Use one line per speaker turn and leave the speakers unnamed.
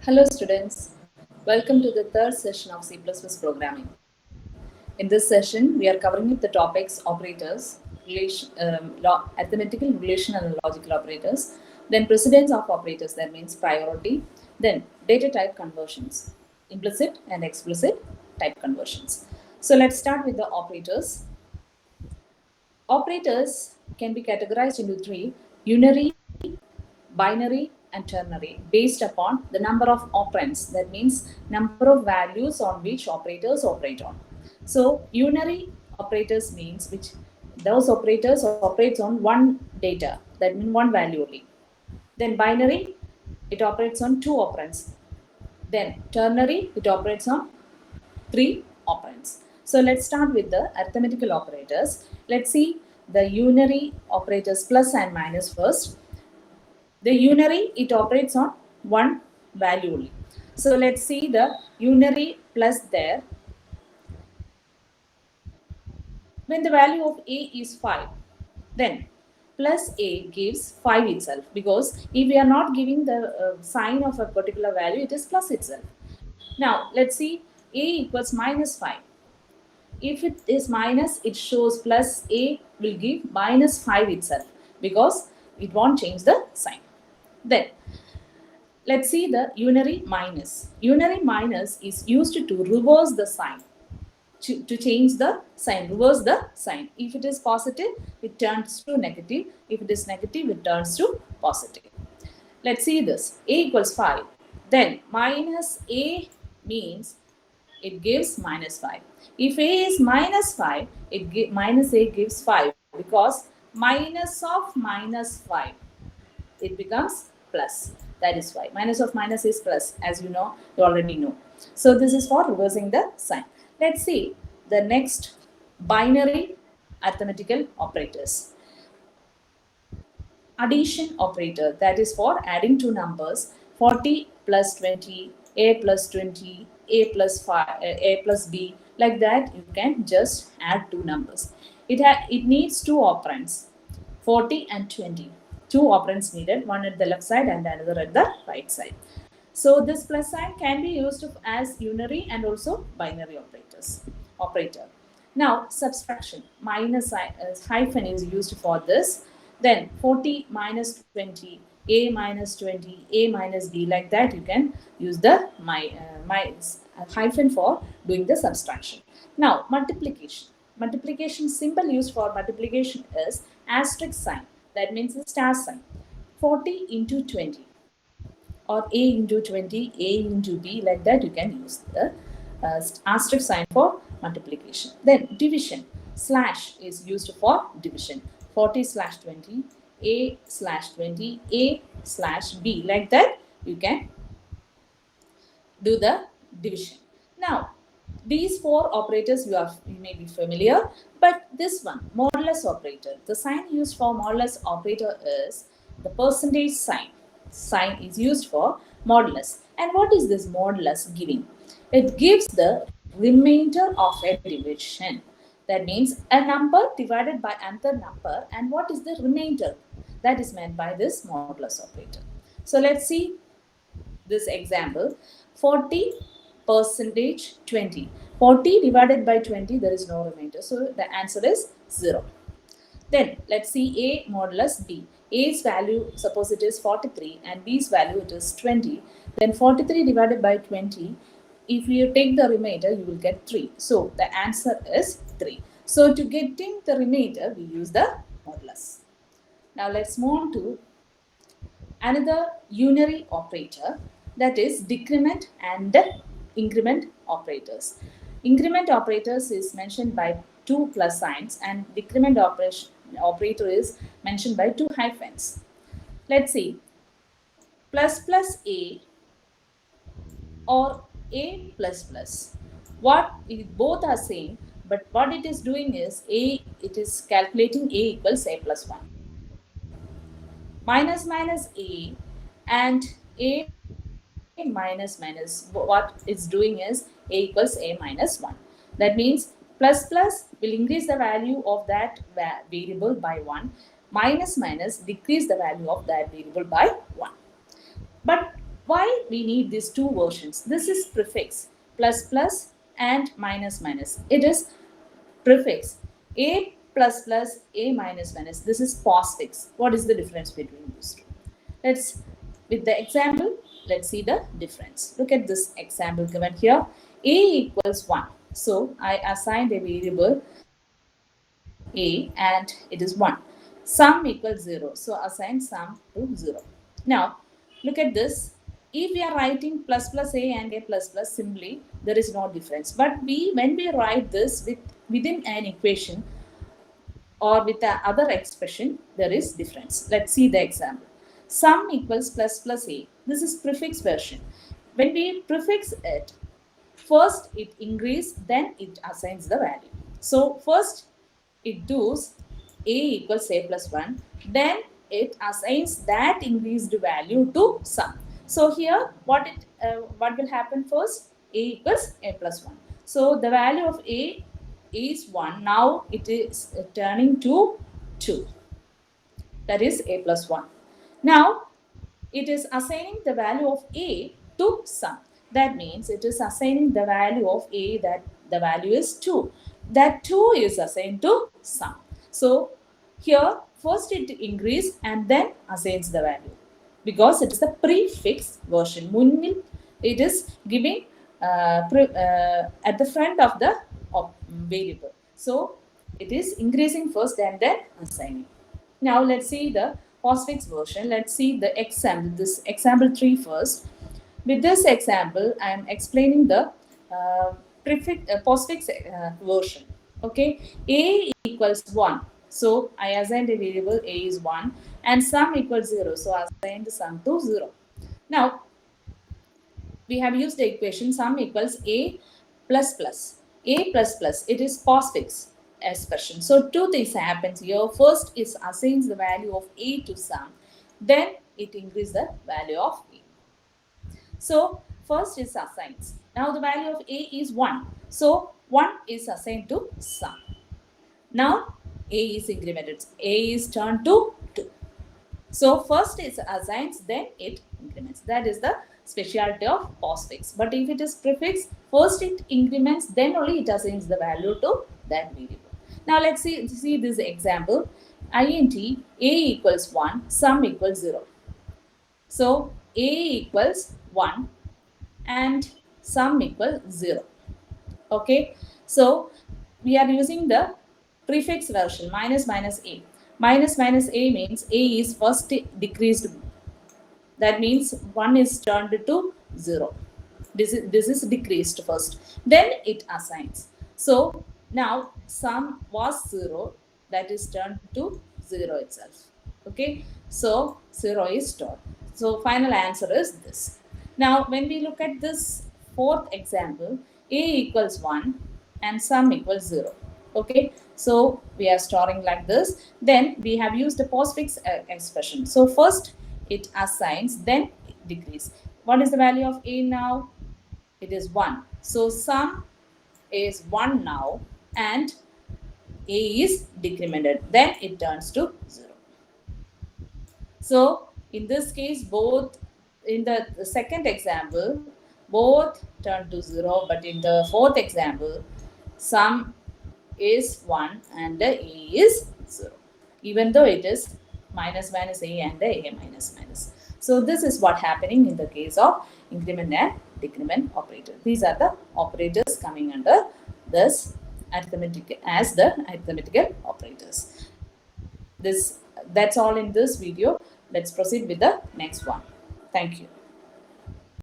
Hello students, welcome to the third session of C++ programming. In this session, we are covering the topics operators, arithmetical, relational and logical operators, then precedence of operators, that means priority, then data type conversions, implicit and explicit type conversions. So let's start with the operators. Operators can be categorized into three: unary, binary and ternary based upon the number of operands, that means number of values on which operators operate on. So unary operators means which those operators operates on one data, that means one value only. Then binary, it operates on two operands. Then ternary, it operates on three operands. So let's start with the arithmetical operators. Let's see the unary operators plus and minus first. The unary, it operates on one value only. So let's see the unary plus there. When the value of a is 5, then plus a gives 5 itself, because if we are not giving the sign of a particular value, it is plus itself. Now let's see a equals minus 5. If it is minus, it shows plus a will give minus 5 itself, because it won't change the sign. Then let's see the unary minus. Unary minus is used to reverse the sign, to change the sign, reverse the sign. If it is positive, it turns to negative. If it is negative, it turns to positive. Let's see this. A equals 5. Then minus a means it gives minus 5. If a is minus 5, minus a gives 5, because minus of minus 5, it becomes plus. That is why minus of minus is plus, as you know, you already know. So this is for reversing the sign. Let's see the next binary arithmetical operators. Addition operator, that is for adding two numbers, 40 plus 20, a plus 20, a plus 5, a plus b, like that you can just add two numbers. It needs two operands, 40 and 20. Two operands needed, one at the left side and another at the right side. So this plus sign can be used as unary and also binary operator. Now subtraction, minus hyphen is used for this. Then 40 minus 20, a minus 20, a minus b, like that you can use the hyphen for doing the subtraction. Now multiplication. Multiplication symbol used for multiplication is asterisk sign, that means the star sign. 40 into 20, or a into 20, a into b, like that you can use the asterisk sign for multiplication. Then division, slash is used for division. 40 slash 20, a slash 20, a slash b, like that you can do the division. Now these four operators you may be familiar, but this one, modulus operator, the sign used for modulus operator is the percentage sign. Sign is used for modulus. And what is this modulus giving? It gives the remainder of a division. That means a number divided by another number, and what is the remainder? That is meant by this modulus operator. So let's see this example. 40 percentage 20. 40 divided by 20, there is no remainder. So the answer is 0. Then let's see a modulus b. A's value, suppose it is 43 and b's value it is 20. Then 43 divided by 20, if you take the remainder, you will get 3. So the answer is 3. So to getting the remainder, we use the modulus. Now let's move on to another unary operator, that is decrement and increment operators. Increment operators is mentioned by two plus signs, and decrement operator is mentioned by two hyphens. Let's see, plus plus a or a plus plus. Both are same, but what it is doing is it is calculating a equals a plus 1. Minus minus a and a minus minus, what it's doing is a equals a minus 1. That means plus plus will increase the value of that variable by 1. Minus minus decrease the value of that variable by 1. But Why we need these two versions? This is prefix plus plus and minus minus. It is prefix a plus plus a minus minus. This is postfix. What is the difference between these two? Let's, with the example, let's see the difference. Look at this example given here. A equals 1. So I assigned a variable a and it is 1. Sum equals 0. So assign sum to 0. Now look at this. If we are writing plus plus a and a plus plus, simply there is no difference. But when we write this within an equation or with the other expression, there is difference. Let's see the example. Sum equals plus plus a. This is prefix version. When we prefix it, first it increase, then it assigns the value. So first it does a equals a plus 1, then it assigns that increased value to sum. So here what will happen first? A equals a plus 1. So the value of a is 1. Now it is turning to 2. That is a plus 1. Now it is assigning the value of a to sum. That means it is assigning the value of a, that the value is 2. That 2 is assigned to sum. So here first it increase and then assigns the value, because it is the prefix version. Munnil it is giving at the front of the variable. So it is increasing first and then assigning. Now let's see the postfix version. Let's see the example, this example 3 first. With this example, I am explaining the postfix version. Okay, a equals 1. So I assigned a variable a is 1 and sum equals 0. So I assigned the sum to 0. Now we have used the equation sum equals a plus plus. A plus plus, it is postfix expression. So two things happens here. First is assigns the value of a to sum, then it increases the value of a. So first is assigns. Now the value of a is 1. So 1 is assigned to sum. Now a is incremented. A is turned to 2. So first is assigns, then it increments. That is the specialty of postfix. But if it is prefix, first it increments, then only it assigns the value to that variable. Now let's see this example. Int a equals 1, sum equals 0. So a equals 1 and sum equals 0. Okay. So we are using the prefix version minus minus a. Minus minus a means a is first decreased. That means 1 is turned to 0. This is decreased first. Then it assigns. So now sum was 0. That is turned to 0 itself. Okay. So 0 is stored. So final answer is this. Now when we look at this fourth example, a equals 1 and sum equals 0. Okay, so we are storing like this. Then we have used the postfix expression. So first it assigns, then it decrease. What is the value of a now? It is 1. So sum is 1 now and a is decremented. Then it turns to 0. So in this case, both in the second example, both turn to 0. But in the fourth example, sum is 1 and the a is 0, even though it is minus minus a and the a minus minus. So this is what happening in the case of increment and decrement operator. These are the operators coming under this arithmetic as the arithmetical operators. That's all in this video. Let's proceed with the next one. Thank you.